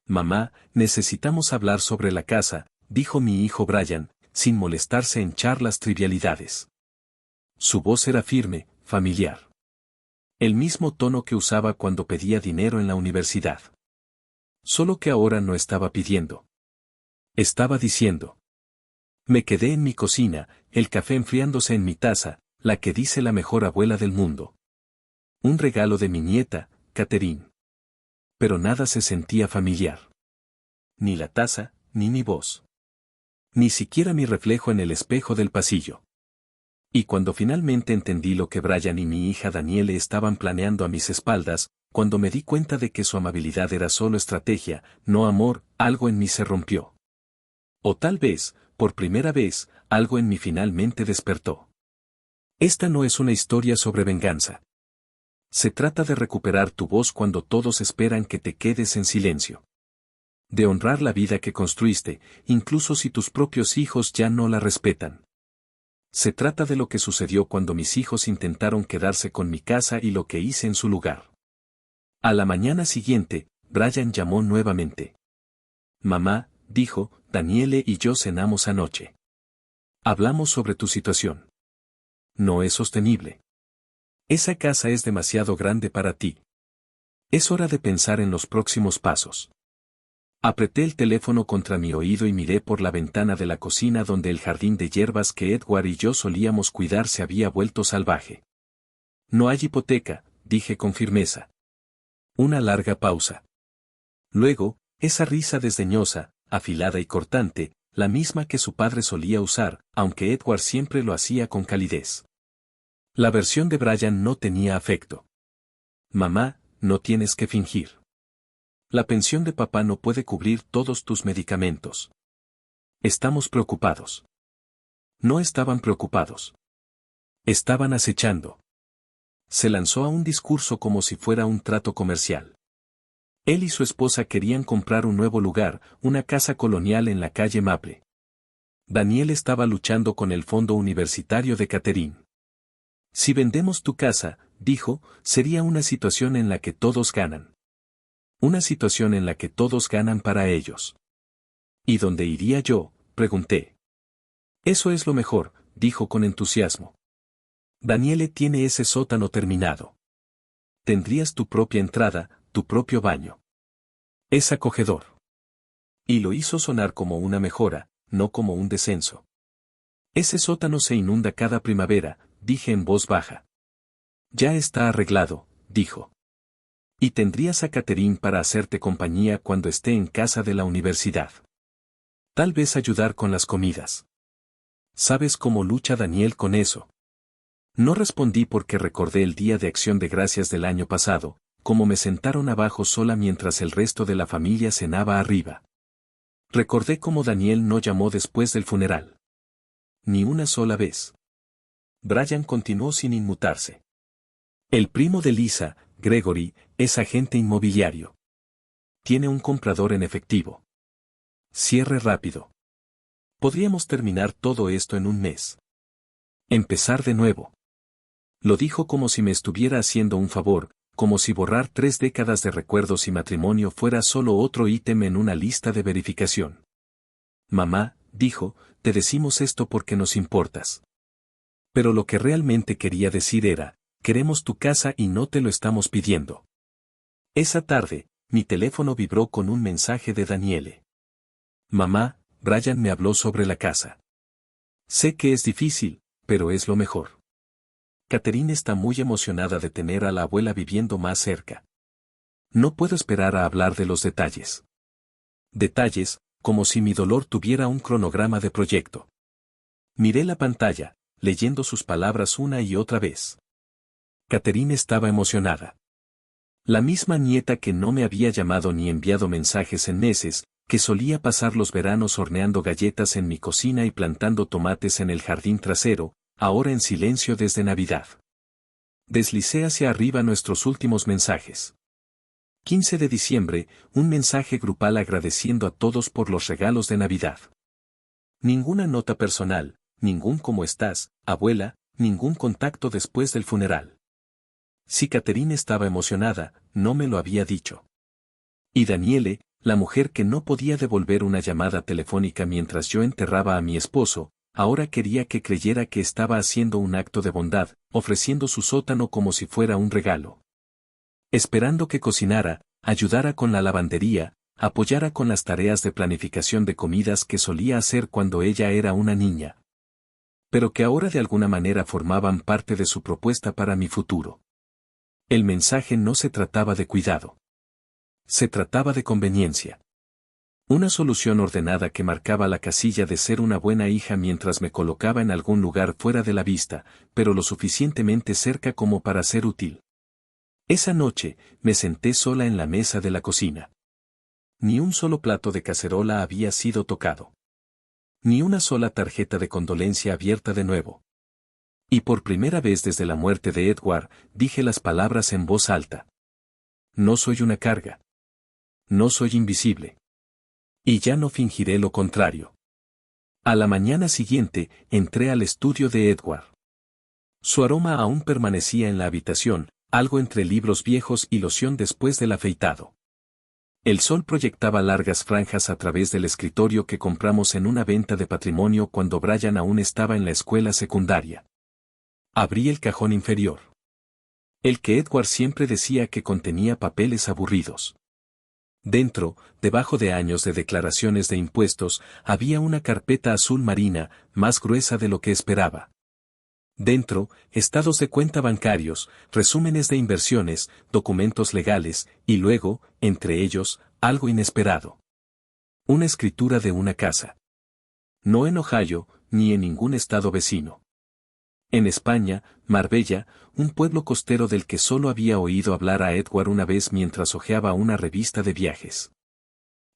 Mamá, necesitamos hablar sobre la casa, dijo mi hijo Brian, sin molestarse en charlas trivialidades. Su voz era firme, familiar. El mismo tono que usaba cuando pedía dinero en la universidad. Solo que ahora no estaba pidiendo. Estaba diciendo. Me quedé en mi cocina, el café enfriándose en mi taza, la que dice la mejor abuela del mundo. Un regalo de mi nieta, Catherine. Pero nada se sentía familiar. Ni la taza, ni mi voz. Ni siquiera mi reflejo en el espejo del pasillo. Y cuando finalmente entendí lo que Brian y mi hija Daniele estaban planeando a mis espaldas, cuando me di cuenta de que su amabilidad era solo estrategia, no amor, algo en mí se rompió. O tal vez, por primera vez, algo en mí finalmente despertó. Esta no es una historia sobre venganza. Se trata de recuperar tu voz cuando todos esperan que te quedes en silencio. De honrar la vida que construiste, incluso si tus propios hijos ya no la respetan. Se trata de lo que sucedió cuando mis hijos intentaron quedarse con mi casa y lo que hice en su lugar. A la mañana siguiente, Brian llamó nuevamente. Mamá, dijo, Daniele y yo cenamos anoche. Hablamos sobre tu situación. No es sostenible. Esa casa es demasiado grande para ti. Es hora de pensar en los próximos pasos. Apreté el teléfono contra mi oído y miré por la ventana de la cocina donde el jardín de hierbas que Edward y yo solíamos cuidar se había vuelto salvaje. No hay hipoteca, dije con firmeza. Una larga pausa. Luego, esa risa desdeñosa, afilada y cortante, la misma que su padre solía usar, aunque Edward siempre lo hacía con calidez. La versión de Brian no tenía afecto. Mamá, no tienes que fingir. La pensión de papá no puede cubrir todos tus medicamentos. Estamos preocupados. No estaban preocupados. Estaban acechando. Se lanzó a un discurso como si fuera un trato comercial. Él y su esposa querían comprar un nuevo lugar, una casa colonial en la calle Maple. Daniel estaba luchando con el fondo universitario de Catherine. Si vendemos tu casa, dijo, sería una situación en la que todos ganan. Una situación en la que todos ganan para ellos. ¿Y dónde iría yo?, pregunté. Eso es lo mejor, dijo con entusiasmo. Daniele tiene ese sótano terminado. Tendrías tu propia entrada, tu propio baño. Es acogedor. Y lo hizo sonar como una mejora, no como un descenso. Ese sótano se inunda cada primavera, dije en voz baja. Ya está arreglado, dijo. Y tendrías a Catherine para hacerte compañía cuando esté en casa de la universidad. Tal vez ayudar con las comidas. ¿Sabes cómo lucha Daniel con eso? No respondí porque recordé el Día de Acción de Gracias del año pasado, como me sentaron abajo sola mientras el resto de la familia cenaba arriba. Recordé cómo Daniel no llamó después del funeral. Ni una sola vez. Brian continuó sin inmutarse. El primo de Lisa, Gregory, es agente inmobiliario. Tiene un comprador en efectivo. Cierre rápido. Podríamos terminar todo esto en un mes. Empezar de nuevo. Lo dijo como si me estuviera haciendo un favor, como si borrar 3 décadas de recuerdos y matrimonio fuera solo otro ítem en una lista de verificación. Mamá, dijo, te decimos esto porque nos importas. Pero lo que realmente quería decir era, queremos tu casa y no te lo estamos pidiendo. Esa tarde, mi teléfono vibró con un mensaje de Daniele. Mamá, Brian me habló sobre la casa. Sé que es difícil, pero es lo mejor. Catherine está muy emocionada de tener a la abuela viviendo más cerca. No puedo esperar a hablar de los detalles. Detalles, como si mi dolor tuviera un cronograma de proyecto. Miré la pantalla, leyendo sus palabras una y otra vez. Catherine estaba emocionada. La misma nieta que no me había llamado ni enviado mensajes en meses, que solía pasar los veranos horneando galletas en mi cocina y plantando tomates en el jardín trasero, ahora en silencio desde Navidad. Deslicé hacia arriba nuestros últimos mensajes. 15 de diciembre, un mensaje grupal agradeciendo a todos por los regalos de Navidad. Ninguna nota personal, ningún cómo estás, abuela, ningún contacto después del funeral. Si Catherine estaba emocionada, no me lo había dicho. Y Daniele, la mujer que no podía devolver una llamada telefónica mientras yo enterraba a mi esposo, ahora quería que creyera que estaba haciendo un acto de bondad, ofreciendo su sótano como si fuera un regalo. Esperando que cocinara, ayudara con la lavandería, apoyara con las tareas de planificación de comidas que solía hacer cuando ella era una niña. Pero que ahora de alguna manera formaban parte de su propuesta para mi futuro. El mensaje no se trataba de cuidado. Se trataba de conveniencia. Una solución ordenada que marcaba la casilla de ser una buena hija mientras me colocaba en algún lugar fuera de la vista, pero lo suficientemente cerca como para ser útil. Esa noche, me senté sola en la mesa de la cocina. Ni un solo plato de cacerola había sido tocado. Ni una sola tarjeta de condolencia abierta de nuevo. Y por primera vez desde la muerte de Edward, dije las palabras en voz alta. No soy una carga. No soy invisible. Y ya no fingiré lo contrario. A la mañana siguiente, entré al estudio de Edward. Su aroma aún permanecía en la habitación, algo entre libros viejos y loción después del afeitado. El sol proyectaba largas franjas a través del escritorio que compramos en una venta de patrimonio cuando Brian aún estaba en la escuela secundaria. Abrí el cajón inferior. El que Edward siempre decía que contenía papeles aburridos. Dentro, debajo de años de declaraciones de impuestos, había una carpeta azul marina, más gruesa de lo que esperaba. Dentro, estados de cuenta bancarios, resúmenes de inversiones, documentos legales, y luego, entre ellos, algo inesperado. Una escritura de una casa. No en Ohio, ni en ningún estado vecino. En España, Marbella, un pueblo costero del que solo había oído hablar a Edward una vez mientras hojeaba una revista de viajes.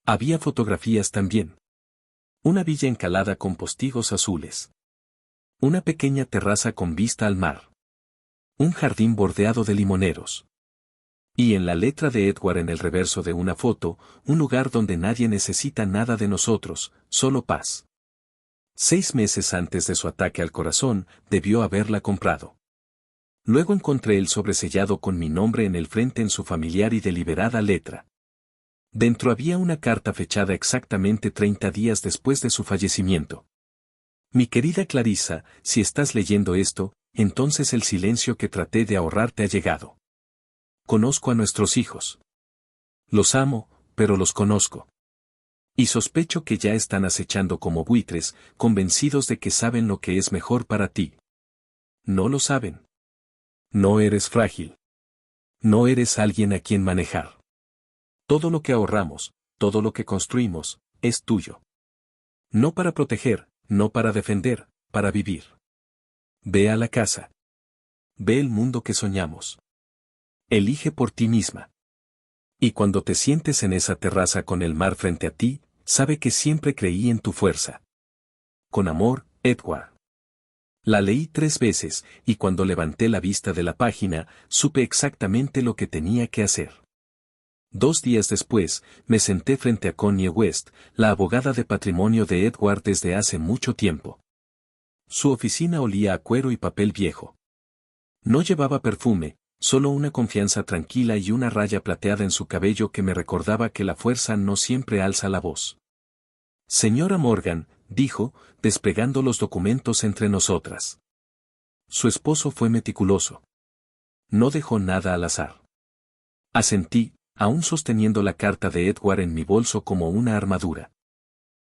Había fotografías también. Una villa encalada con postigos azules. Una pequeña terraza con vista al mar. Un jardín bordeado de limoneros. Y en la letra de Edward en el reverso de una foto, un lugar donde nadie necesita nada de nosotros, solo paz. 6 meses antes de su ataque al corazón, debió haberla comprado. Luego encontré el sobresellado con mi nombre en el frente en su familiar y deliberada letra. Dentro había una carta fechada exactamente 30 días después de su fallecimiento. Mi querida Clarissa, si estás leyendo esto, entonces el silencio que traté de ahorrarte ha llegado. Conozco a nuestros hijos. Los amo, pero los conozco. Y sospecho que ya están acechando como buitres, convencidos de que saben lo que es mejor para ti. No lo saben. No eres frágil. No eres alguien a quien manejar. Todo lo que ahorramos, todo lo que construimos, es tuyo. No para proteger, no para defender, para vivir. Ve a la casa. Ve el mundo que soñamos. Elige por ti misma. Y cuando te sientes en esa terraza con el mar frente a ti, sabe que siempre creí en tu fuerza. Con amor, Edward. La leí 3 veces, y cuando levanté la vista de la página, supe exactamente lo que tenía que hacer. 2 días después, me senté frente a Connie West, la abogada de patrimonio de Edward desde hace mucho tiempo. Su oficina olía a cuero y papel viejo. No llevaba perfume, solo una confianza tranquila y una raya plateada en su cabello que me recordaba que la fuerza no siempre alza la voz. Señora Morgan, dijo, desplegando los documentos entre nosotras. Su esposo fue meticuloso. No dejó nada al azar. Asentí, aún sosteniendo la carta de Edward en mi bolso como una armadura.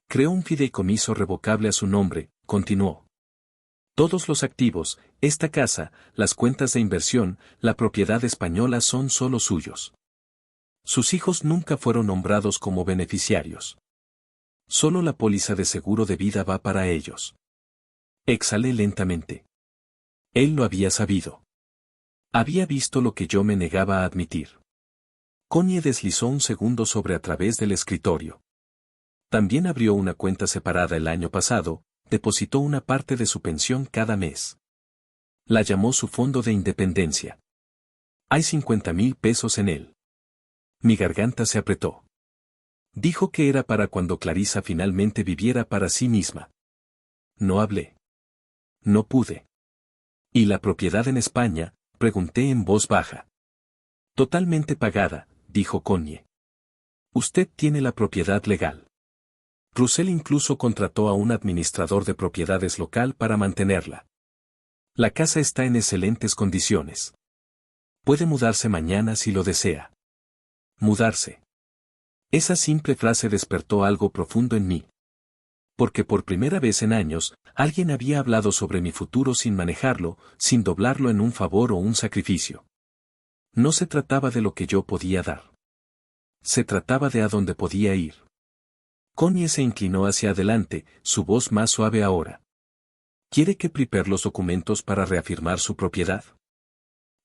Creó un fideicomiso revocable a su nombre, continuó. Todos los activos, esta casa, las cuentas de inversión, la propiedad española son solo suyos. Sus hijos nunca fueron nombrados como beneficiarios. Solo la póliza de seguro de vida va para ellos. Exhalé lentamente. Él lo había sabido. Había visto lo que yo me negaba a admitir. Connie deslizó un segundo sobre a través del escritorio. También abrió una cuenta separada el año pasado, depositó una parte de su pensión cada mes. La llamó su fondo de independencia. Hay 50,000 pesos en él. Mi garganta se apretó. Dijo que era para cuando Clarissa finalmente viviera para sí misma. No hablé. No pude. ¿Y la propiedad en España?, pregunté en voz baja. Totalmente pagada, dijo Connie. Usted tiene la propiedad legal. Russell incluso contrató a un administrador de propiedades local para mantenerla. La casa está en excelentes condiciones. Puede mudarse mañana si lo desea. Mudarse. Esa simple frase despertó algo profundo en mí. Porque por primera vez en años, alguien había hablado sobre mi futuro sin manejarlo, sin doblarlo en un favor o un sacrificio. No se trataba de lo que yo podía dar. Se trataba de a dónde podía ir. Connie se inclinó hacia adelante, su voz más suave ahora. ¿Quiere que prepare los documentos para reafirmar su propiedad?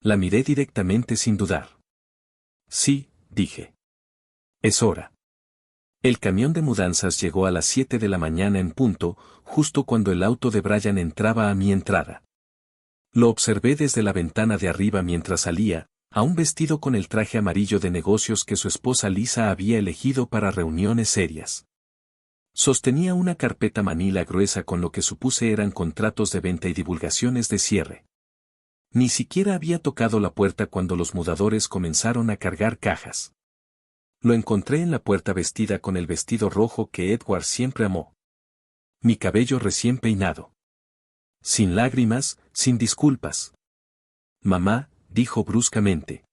La miré directamente sin dudar. Sí, dije. Es hora. El camión de mudanzas llegó a las 7 de la mañana en punto, justo cuando el auto de Brian entraba a mi entrada. Lo observé desde la ventana de arriba mientras salía, aún vestido con el traje amarillo de negocios que su esposa Lisa había elegido para reuniones serias. Sostenía una carpeta manila gruesa con lo que supuse eran contratos de venta y divulgaciones de cierre. Ni siquiera había tocado la puerta cuando los mudadores comenzaron a cargar cajas. Lo encontré en la puerta vestida con el vestido rojo que Edward siempre amó. Mi cabello recién peinado. Sin lágrimas, sin disculpas. Mamá, dijo bruscamente.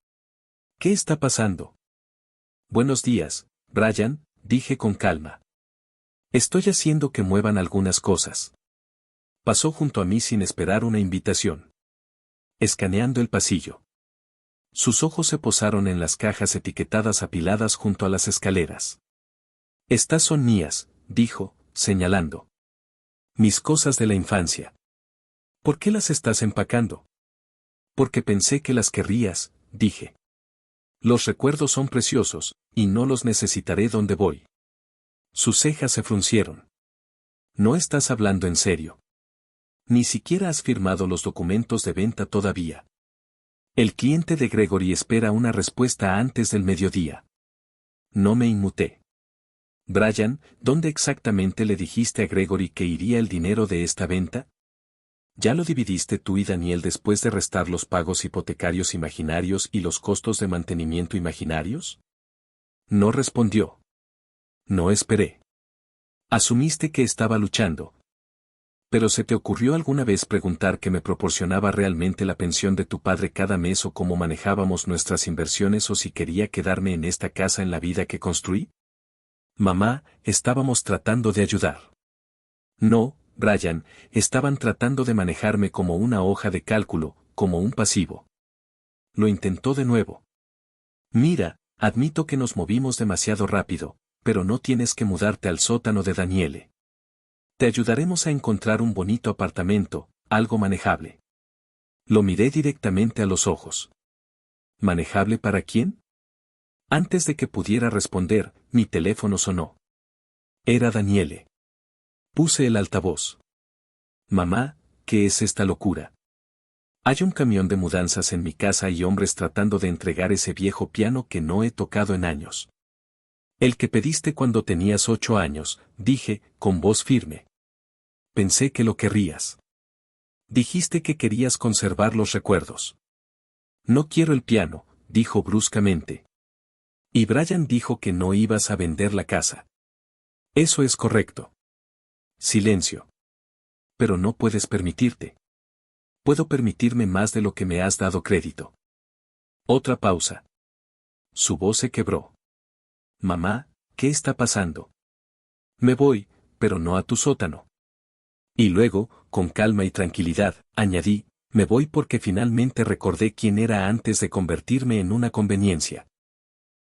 ¿Qué está pasando? Buenos días, Brian, dije con calma. Estoy haciendo que muevan algunas cosas. Pasó junto a mí sin esperar una invitación. Escaneando el pasillo. Sus ojos se posaron en las cajas etiquetadas apiladas junto a las escaleras. Estas son mías, dijo, señalando. Mis cosas de la infancia. ¿Por qué las estás empacando? Porque pensé que las querrías, dije. Los recuerdos son preciosos, y no los necesitaré donde voy. Sus cejas se fruncieron. No estás hablando en serio. Ni siquiera has firmado los documentos de venta todavía. El cliente de Gregory espera una respuesta antes del mediodía. No me inmuté. Brian, ¿dónde exactamente le dijiste a Gregory que iría el dinero de esta venta? ¿Ya lo dividiste tú y Daniel después de restar los pagos hipotecarios imaginarios y los costos de mantenimiento imaginarios? No respondió. No esperé. Asumiste que estaba luchando. ¿Pero se te ocurrió alguna vez preguntar qué me proporcionaba realmente la pensión de tu padre cada mes o cómo manejábamos nuestras inversiones o si quería quedarme en esta casa en la vida que construí? Mamá, estábamos tratando de ayudar. No, Brian, estaban tratando de manejarme como una hoja de cálculo, como un pasivo. Lo intentó de nuevo. Mira, admito que nos movimos demasiado rápido, pero no tienes que mudarte al sótano de Daniele. Te ayudaremos a encontrar un bonito apartamento, algo manejable. Lo miré directamente a los ojos. ¿Manejable para quién? Antes de que pudiera responder, mi teléfono sonó. Era Daniele. Puse el altavoz. Mamá, ¿qué es esta locura? Hay un camión de mudanzas en mi casa y hombres tratando de entregar ese viejo piano que no he tocado en años. El que pediste cuando tenías 8 años, dije, con voz firme. Pensé que lo querrías. Dijiste que querías conservar los recuerdos. No quiero el piano, dijo bruscamente. Y Brian dijo que no ibas a vender la casa. Eso es correcto. Silencio. Pero no puedes permitirte. Puedo permitirme más de lo que me has dado crédito. Otra pausa. Su voz se quebró. Mamá, ¿qué está pasando? Me voy, pero no a tu sótano. Y luego, con calma y tranquilidad, añadí, me voy porque finalmente recordé quién era antes de convertirme en una conveniencia.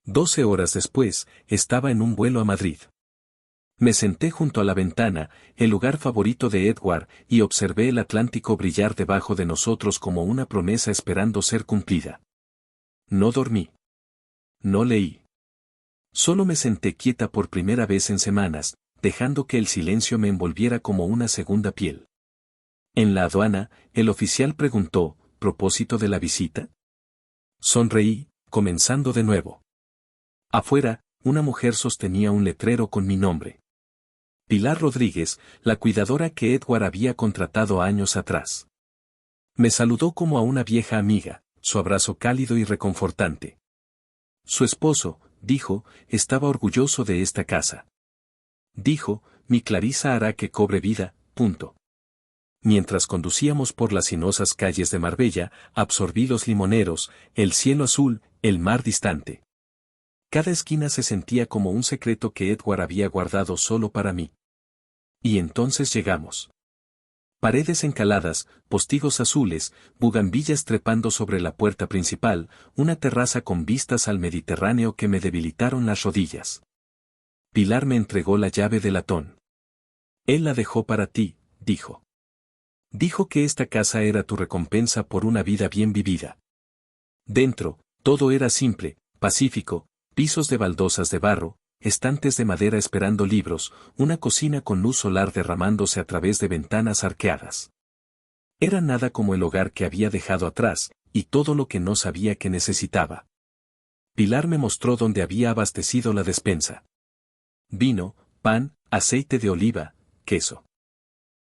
12 horas después, estaba en un vuelo a Madrid. Me senté junto a la ventana, el lugar favorito de Edward, y observé el Atlántico brillar debajo de nosotros como una promesa esperando ser cumplida. No dormí. No leí. Solo me senté quieta por primera vez en semanas, dejando que el silencio me envolviera como una segunda piel. En la aduana, el oficial preguntó, ¿propósito de la visita? Sonreí, comenzando de nuevo. Afuera, una mujer sostenía un letrero con mi nombre. Pilar Rodríguez, la cuidadora que Edward había contratado años atrás. Me saludó como a una vieja amiga, su abrazo cálido y reconfortante. Su esposo, dijo, estaba orgulloso de esta casa. Dijo, mi Clarisa hará que cobre vida, punto. Mientras conducíamos por las sinuosas calles de Marbella, absorbí los limoneros, el cielo azul, el mar distante. Cada esquina se sentía como un secreto que Edward había guardado solo para mí. Y entonces llegamos. Paredes encaladas, postigos azules, bugambillas trepando sobre la puerta principal, una terraza con vistas al Mediterráneo que me debilitaron las rodillas. Pilar me entregó la llave de latón. Él la dejó para ti, dijo. Dijo que esta casa era tu recompensa por una vida bien vivida. Dentro, todo era simple, pacífico, pisos de baldosas de barro, estantes de madera esperando libros, una cocina con luz solar derramándose a través de ventanas arqueadas. Era nada como el hogar que había dejado atrás, y todo lo que no sabía que necesitaba. Pilar me mostró dónde había abastecido la despensa. Vino, pan, aceite de oliva, queso.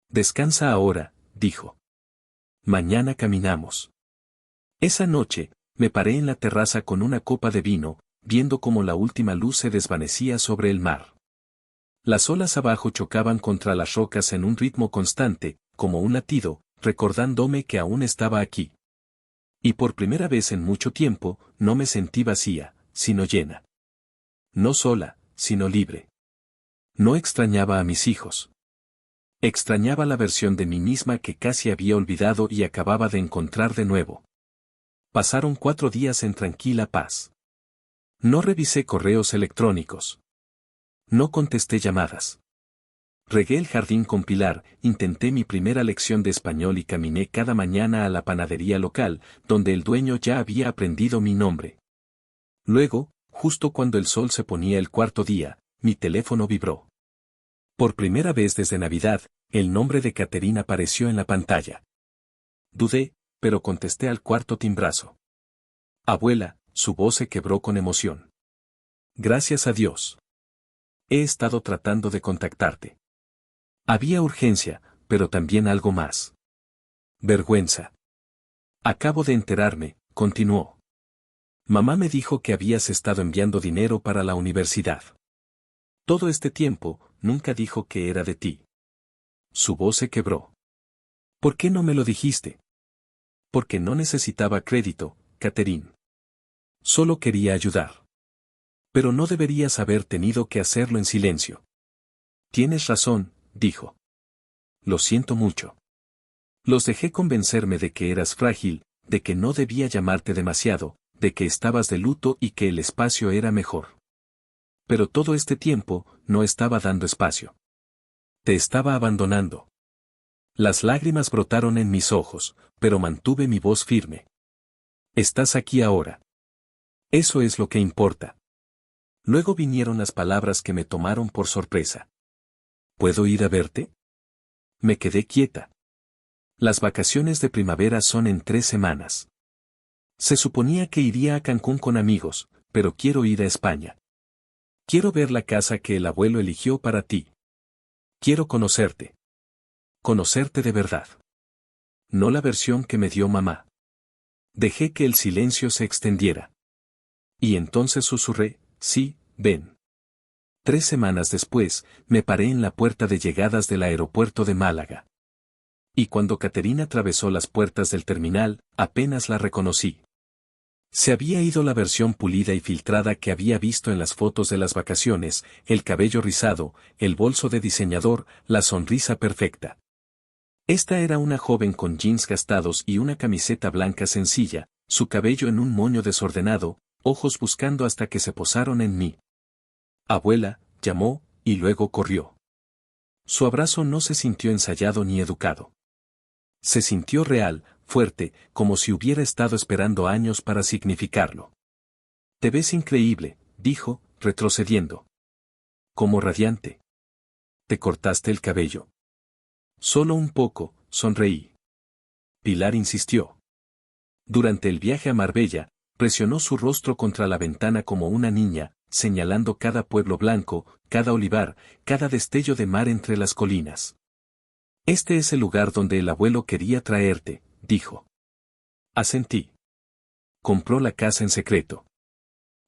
Descansa ahora, dijo. Mañana caminamos. Esa noche, me paré en la terraza con una copa de vino, viendo cómo la última luz se desvanecía sobre el mar. Las olas abajo chocaban contra las rocas en un ritmo constante, como un latido, recordándome que aún estaba aquí. Y por primera vez en mucho tiempo, no me sentí vacía, sino llena. No sola, sino libre. No extrañaba a mis hijos. Extrañaba la versión de mí misma que casi había olvidado y acababa de encontrar de nuevo. Pasaron 4 días en tranquila paz. No revisé correos electrónicos. No contesté llamadas. Regué el jardín con Pilar, intenté mi primera lección de español y caminé cada mañana a la panadería local, donde el dueño ya había aprendido mi nombre. Luego, justo cuando el sol se ponía el 4.º día, mi teléfono vibró. Por primera vez desde Navidad, el nombre de Catherine apareció en la pantalla. Dudé, pero contesté al 4.º timbrazo. Abuela, su voz se quebró con emoción. Gracias a Dios. He estado tratando de contactarte. Había urgencia, pero también algo más. Vergüenza. Acabo de enterarme, continuó. Mamá me dijo que habías estado enviando dinero para la universidad. Todo este tiempo, nunca dijo que era de ti. Su voz se quebró. ¿Por qué no me lo dijiste? Porque no necesitaba crédito, Catherine. Solo quería ayudar. Pero no deberías haber tenido que hacerlo en silencio. Tienes razón, dijo. Lo siento mucho. Los dejé convencerme de que eras frágil, de que no debía llamarte demasiado, de que estabas de luto y que el espacio era mejor. Pero todo este tiempo, no estaba dando espacio. Te estaba abandonando. Las lágrimas brotaron en mis ojos, pero mantuve mi voz firme. Estás aquí ahora. Eso es lo que importa. Luego vinieron las palabras que me tomaron por sorpresa. ¿Puedo ir a verte? Me quedé quieta. Las vacaciones de primavera son en 3 semanas. Se suponía que iría a Cancún con amigos, pero quiero ir a España. Quiero ver la casa que el abuelo eligió para ti. Quiero conocerte. Conocerte de verdad. No la versión que me dio mamá. Dejé que el silencio se extendiera. Y entonces susurré, sí, ven. 3 semanas después, me paré en la puerta de llegadas del aeropuerto de Málaga. Y cuando Catherine atravesó las puertas del terminal, apenas la reconocí. Se había ido la versión pulida y filtrada que había visto en las fotos de las vacaciones, el cabello rizado, el bolso de diseñador, la sonrisa perfecta. Esta era una joven con jeans gastados y una camiseta blanca sencilla, su cabello en un moño desordenado, ojos buscando hasta que se posaron en mí. Abuela, llamó, y luego corrió. Su abrazo no se sintió ensayado ni educado. Se sintió real, fuerte, como si hubiera estado esperando años para significarlo. Te ves increíble, dijo, retrocediendo. Como radiante. ¿Te cortaste el cabello? Solo un poco, sonreí. Pilar insistió. Durante el viaje a Marbella, presionó su rostro contra la ventana como una niña, señalando cada pueblo blanco, cada olivar, cada destello de mar entre las colinas. Este es el lugar donde el abuelo quería traerte, dijo. Asentí. Compró la casa en secreto.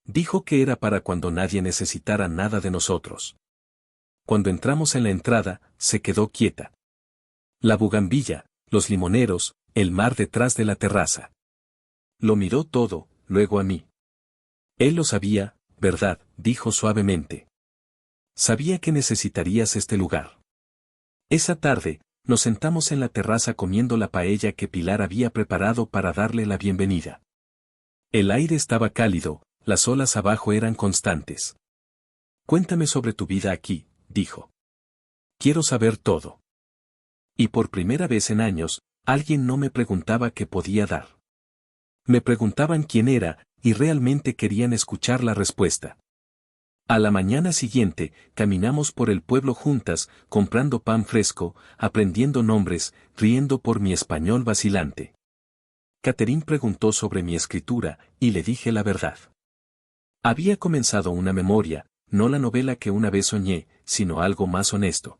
Dijo que era para cuando nadie necesitara nada de nosotros. Cuando entramos en la entrada, se quedó quieta. La bugambilla, los limoneros, el mar detrás de la terraza. Lo miró todo, luego a mí. Él lo sabía, ¿verdad?, dijo suavemente. Sabía que necesitarías este lugar. Esa tarde, nos sentamos en la terraza comiendo la paella que Pilar había preparado para darle la bienvenida. El aire estaba cálido, las olas abajo eran constantes. Cuéntame sobre tu vida aquí, dijo. Quiero saber todo. Y por primera vez en años, alguien no me preguntaba qué podía dar. Me preguntaban quién era, y realmente querían escuchar la respuesta. A la mañana siguiente, caminamos por el pueblo juntas, comprando pan fresco, aprendiendo nombres, riendo por mi español vacilante. Catherine preguntó sobre mi escritura, y le dije la verdad. Había comenzado una memoria, no la novela que una vez soñé, sino algo más honesto.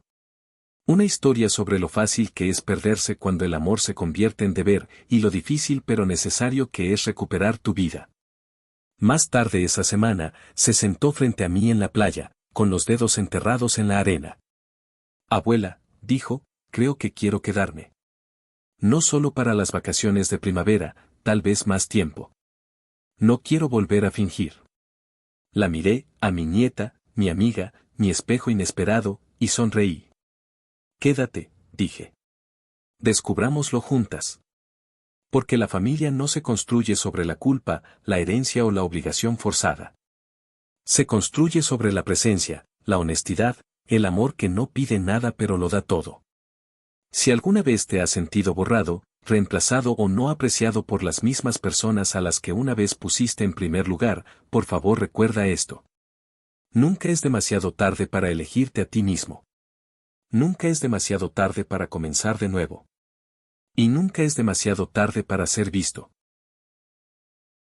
Una historia sobre lo fácil que es perderse cuando el amor se convierte en deber, y lo difícil pero necesario que es recuperar tu vida. Más tarde esa semana, se sentó frente a mí en la playa, con los dedos enterrados en la arena. Abuela, dijo, creo que quiero quedarme. No solo para las vacaciones de primavera, tal vez más tiempo. No quiero volver a fingir. La miré, a mi nieta, mi amiga, mi espejo inesperado, y sonreí. Quédate, dije. Descubrámoslo juntas. Porque la familia no se construye sobre la culpa, la herencia o la obligación forzada. Se construye sobre la presencia, la honestidad, el amor que no pide nada pero lo da todo. Si alguna vez te has sentido borrado, reemplazado o no apreciado por las mismas personas a las que una vez pusiste en primer lugar, por favor recuerda esto. Nunca es demasiado tarde para elegirte a ti mismo. Nunca es demasiado tarde para comenzar de nuevo. Y nunca es demasiado tarde para ser visto.